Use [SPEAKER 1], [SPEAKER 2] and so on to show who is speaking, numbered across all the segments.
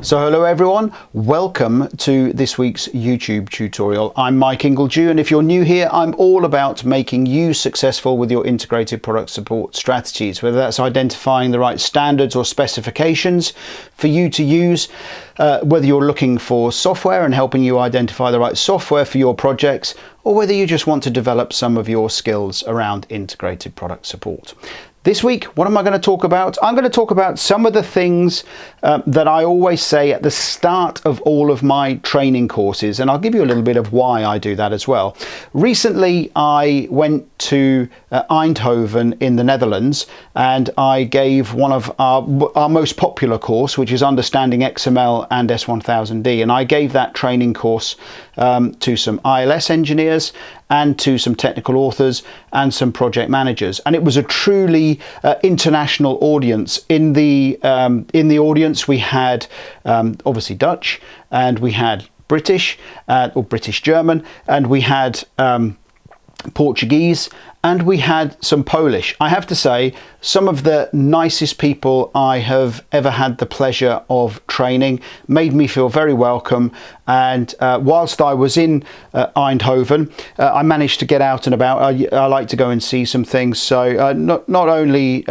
[SPEAKER 1] So hello everyone, welcome to this week's YouTube tutorial. I'm Mike Ingledew, and if you're new here, I'm all about making you successful with your integrated product support strategies, whether that's identifying the right standards or specifications for you to use, whether you're looking for software and helping you identify the right software for your projects, or whether you just want to develop some of your skills around integrated product support. This week, what am I going to talk about? I'm going to talk about some of the things that I always say at the start of all of my training courses, and I'll give you a little bit of why I do that as well. Recently, I went to Eindhoven in the Netherlands, and I gave one of our most popular course, which is Understanding XML and S1000D, and I gave that training course to some ILS engineers and to some technical authors and some project managers, and it was a truly international audience. In the audience we had obviously Dutch, and we had British or British German, and we had Portuguese, and we had some Polish. I have to say, some of the nicest people I have ever had the pleasure of training, made me feel very welcome. And whilst I was in Eindhoven, I managed to get out and about. I like to go and see some things. So not only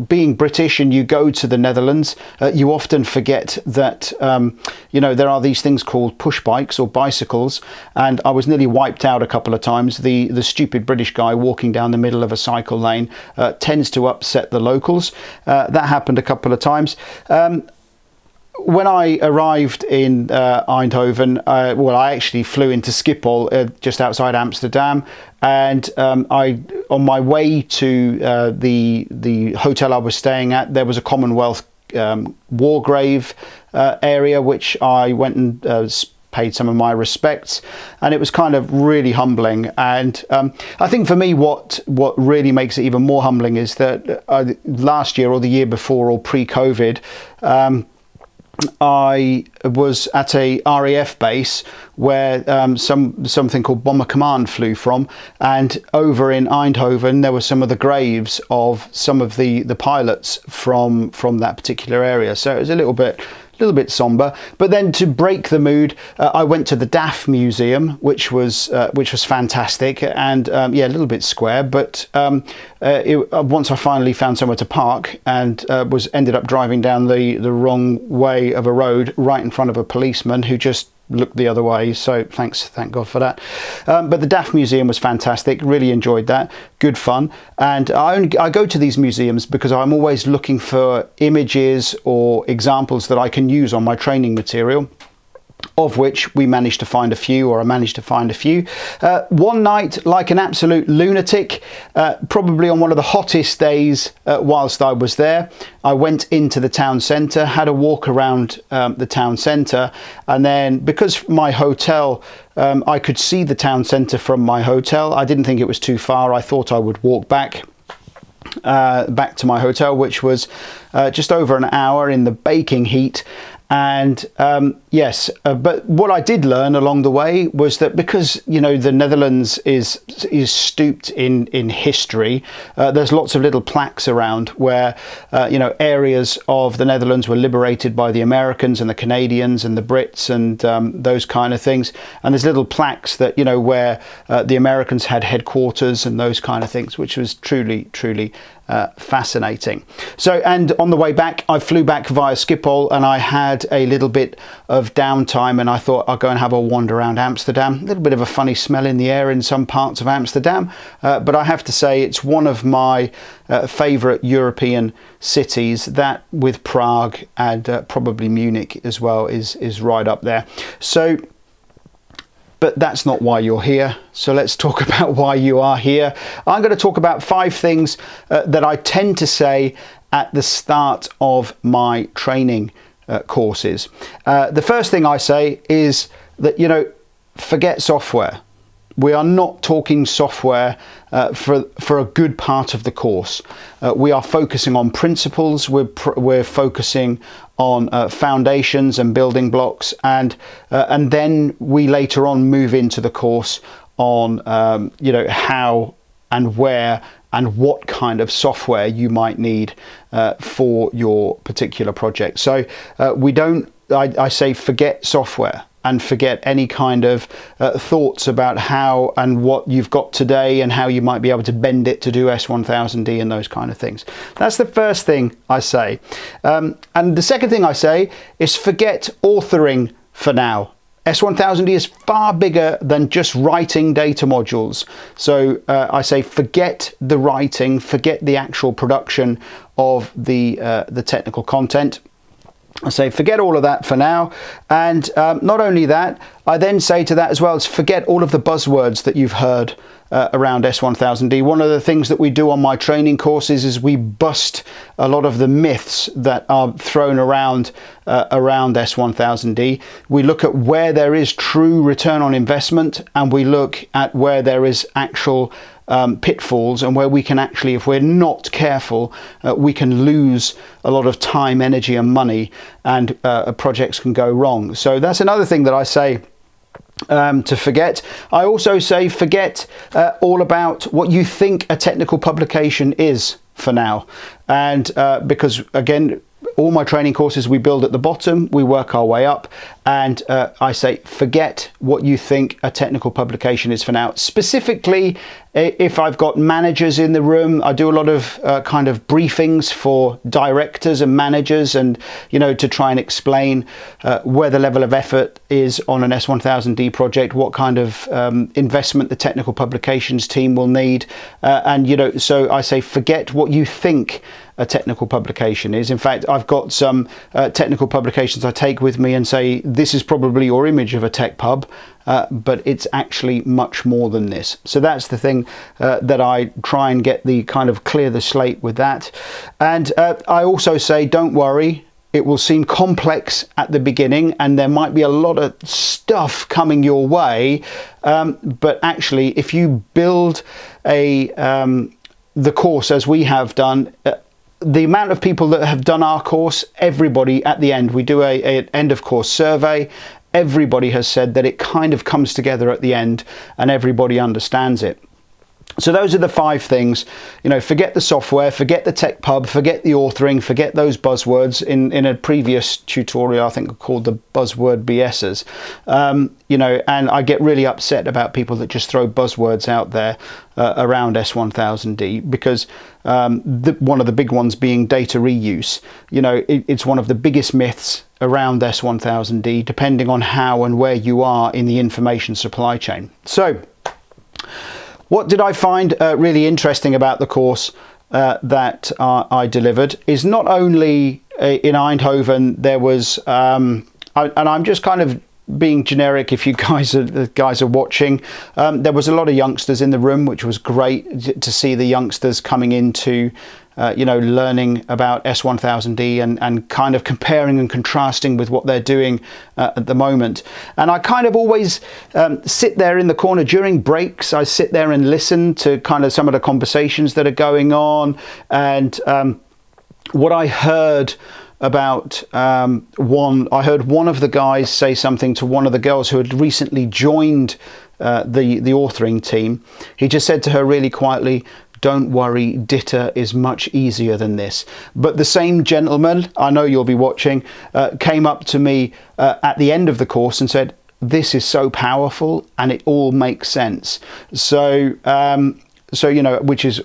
[SPEAKER 1] being British and you go to the Netherlands, you often forget that there are these things called push bikes or bicycles, and I was nearly wiped out a couple of times. The stupid British guy walking down the middle of a cycle lane tends to upset the locals. That happened a couple of times. When I arrived in Eindhoven, I actually flew into Schiphol, just outside Amsterdam, and on my way to the hotel I was staying at, there was a Commonwealth war grave area, which I went and paid some of my respects, and it was kind of really humbling. And I think for me, what really makes it even more humbling is that last year or the year before, or pre-COVID, I was at a RAF base where something called Bomber Command flew from, and over in Eindhoven there were some of the graves of some of the pilots from that particular area. So it was a little bit somber. But then, to break the mood, I went to the DAF Museum, which was fantastic, and a little bit square, but once I finally found somewhere to park, and ended up driving down the wrong way of a road right in front of a policeman who just looked the other way, so thank God for that. But the DAF Museum was fantastic, really enjoyed that, good fun. And I go to these museums because I'm always looking for images or examples that I can use on my training material, of which we managed to find a few, or I managed to find a few. One night, like an absolute lunatic, probably on one of the hottest days whilst I was there, I went into the town centre, had a walk around the town centre, and then, because my hotel, I could see the town centre from my hotel, I didn't think it was too far. I thought I would walk back to my hotel, which was just over an hour in the baking heat. And but what I did learn along the way was that, because the Netherlands is steeped in history, there's lots of little plaques around where areas of the Netherlands were liberated by the Americans and the Canadians and the Brits and those kind of things. And there's little plaques that where the Americans had headquarters and those kind of things, which was truly fascinating. So, and on the way back, I flew back via Schiphol, and I had a little bit of downtime, and I thought I'll go and have a wander around Amsterdam. A little bit of a funny smell in the air in some parts of Amsterdam, but I have to say it's one of my favourite European cities. That, with Prague and probably Munich as well, is right up there. So, but that's not why you're here. So let's talk about why you are here. I'm going to talk about 5 things that I tend to say at the start of my training courses. The first thing I say is that, forget software. We are not talking software for a good part of the course. We are focusing on principles. We're focusing on foundations and building blocks, and then we later on move into the course on how and where and what kind of software you might need for your particular project. So we don't I say forget software and forget any kind of thoughts about how and what you've got today and how you might be able to bend it to do S1000D and those kind of things. That's the first thing I say. And the second thing I say is forget authoring for now. S1000D is far bigger than just writing data modules. So I say forget the writing, forget the actual production of the technical content. I say forget all of that for now, and not only that, I then say to that as well, is forget all of the buzzwords that you've heard around S1000D. One of the things that we do on my training courses is we bust a lot of the myths that are thrown around around S1000D. We look at where there is true return on investment, and we look at where there is actual pitfalls, and where we can actually, if we're not careful, we can lose a lot of time, energy and money, and projects can go wrong. So that's another thing that I say to forget. I also say forget all about what you think a technical publication is for now, and because again, all my training courses, we build at the bottom, we work our way up, and I say forget what you think a technical publication is for now. Specifically, if I've got managers in the room, I do a lot of kind of briefings for directors and managers, and to try and explain where the level of effort is on an S1000D project, what kind of investment the technical publications team will need, and so I say forget what you think a technical publication is. In fact, I've got some technical publications I take with me and say, this is probably your image of a tech pub, but it's actually much more than this. So that's the thing that I try and get the kind of clear the slate with that. And I also say, don't worry, it will seem complex at the beginning and there might be a lot of stuff coming your way, but actually if you build the course as we have done, the amount of people that have done our course, everybody at the end, we do an end of course survey. Everybody has said that it kind of comes together at the end and everybody understands it. So those are the 5 things. Forget the software, forget the tech pub, forget the authoring, forget those buzzwords. In a previous tutorial, I think called the buzzword BSers. And I get really upset about people that just throw buzzwords out there around S1000D, because one of the big ones being data reuse. It's one of the biggest myths around S1000D, depending on how and where you are in the information supply chain. So what did I find really interesting about the course that I delivered is not only in Eindhoven, there was, and I'm just kind of being generic if you guys are watching, there was a lot of youngsters in the room, which was great to see the youngsters coming into learning about S1000D and kind of comparing and contrasting with what they're doing at the moment. And I kind of always sit there in the corner during breaks. I sit there and listen to kind of some of the conversations that are going on. And what I heard about I heard one of the guys say something to one of the girls who had recently joined the authoring team. He just said to her really quietly, "Don't worry, DITA is much easier than this." But the same gentleman, I know you'll be watching, came up to me at the end of the course and said, "This is so powerful and it all makes sense." So, which is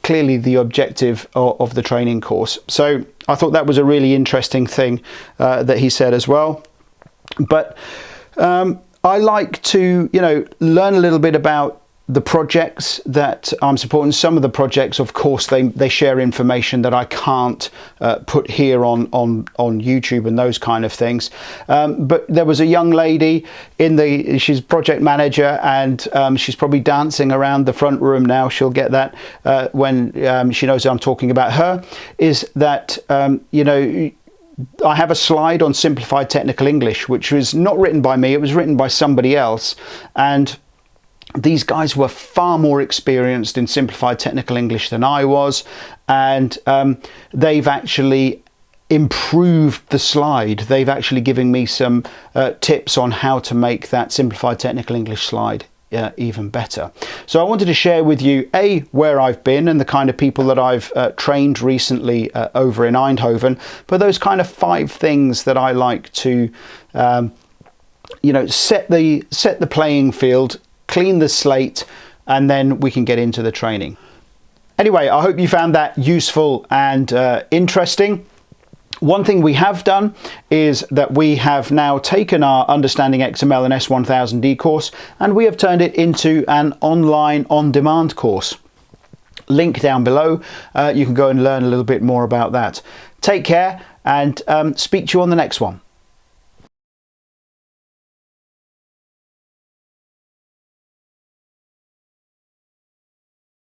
[SPEAKER 1] clearly the objective of the training course. So I thought that was a really interesting thing that he said as well. But I like to, learn a little bit about the projects that I'm supporting. Some of the projects, of course, they share information that I can't put here on YouTube and those kind of things. But there was a young lady she's project manager, and she's probably dancing around the front room now. She'll get that when she knows I'm talking about her. Is that I have a slide on simplified technical English, which was not written by me. It was written by somebody else, and these guys were far more experienced in simplified technical English than I was, and they've actually improved the slide. They've actually given me some tips on how to make that simplified technical English slide even better. So I wanted to share with you where I've been and the kind of people that I've trained recently over in Eindhoven, but those kind of 5 things that I like to set the playing field, clean the slate, and then we can get into the training. Anyway, I hope you found that useful and interesting. One thing we have done is that we have now taken our Understanding XML and S1000D course and we have turned it into an online on-demand course. Link down below, you can go and learn a little bit more about that. Take care and speak to you on the next one.